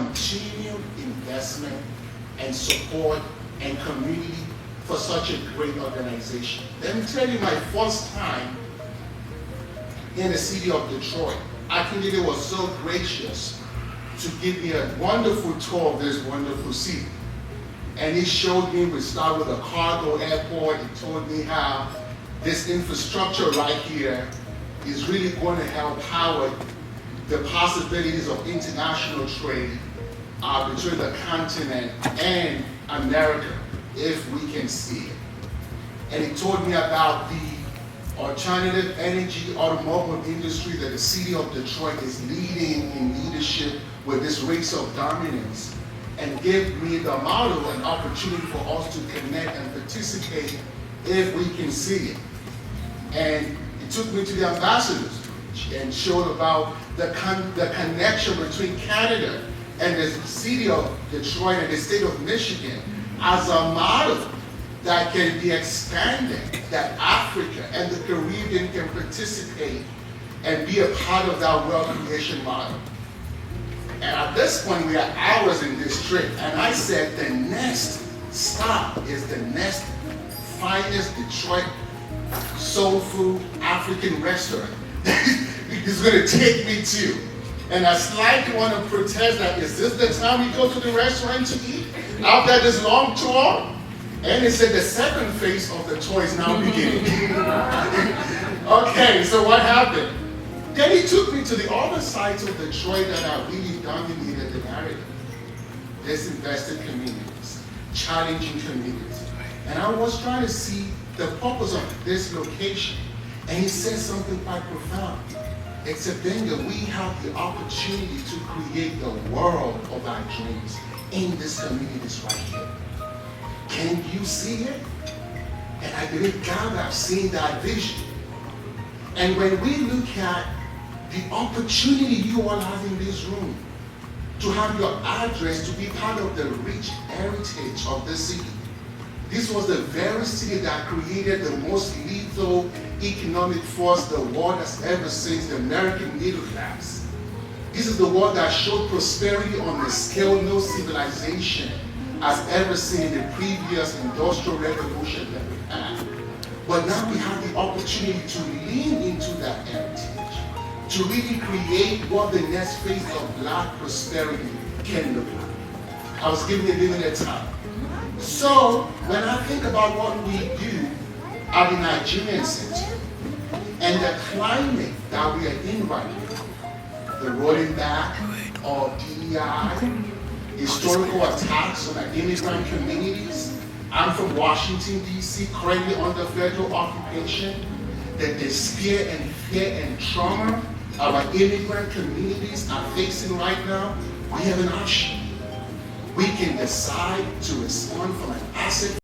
continued investment and support and community for such a great organization. Let me tell you, my first time in the city of Detroit, Akindele was so gracious to give me a wonderful tour of this wonderful city. And he showed me, we started with a cargo airport. He told me how this infrastructure right here is really going to help power the possibilities of international trade between the continent and America, if we can see it. And he told me about the alternative energy automobile industry that the city of Detroit is leading in leadership with this race of dominance, and gave me the model and opportunity for us to connect and participate if we can see it. And he took me to the ambassadors and showed about the connection between Canada and the city of Detroit and the state of Michigan as a model that can be expanded, that Africa and the Caribbean can participate and be a part of that wealth creation model. And at this point, we are hours in this trip, and I said the next stop is the next finest Detroit soul food African restaurant he's going to take me to. And I slightly want to protest that, is this the time we go to the restaurant to eat after this long tour? And he said the second phase of the tour is now beginning. Okay, so what happened? Then he took me to the other sides of Detroit that are really dominated the narrative. Disinvested communities, challenging communities. And I was trying to see the purpose of this location. And he said something quite profound. He said, Gbenga, we have the opportunity to create the world of our dreams in these communities right here. Can you see it? And I believe God has seen that vision. And when we look at the opportunity you all have in this room to have your address to be part of the rich heritage of this city. This was the very city that created the most lethal economic force the world has ever seen, the American middle class. This is the world that showed prosperity on a scale no civilization has ever seen in the previous industrial revolution that we had. But now we have the opportunity to lean into that heritage, to really create what the next phase of Black prosperity can look like. I was given a limited time. So when I think about what we do at the Nigerian Center and the climate that we are in right now, the rolling back of DEI, historical attacks on our immigrant communities. I'm from Washington, D.C., currently under federal occupation. The despair and fear and trauma our immigrant communities are facing right now, we have an option. We can decide to respond from an asset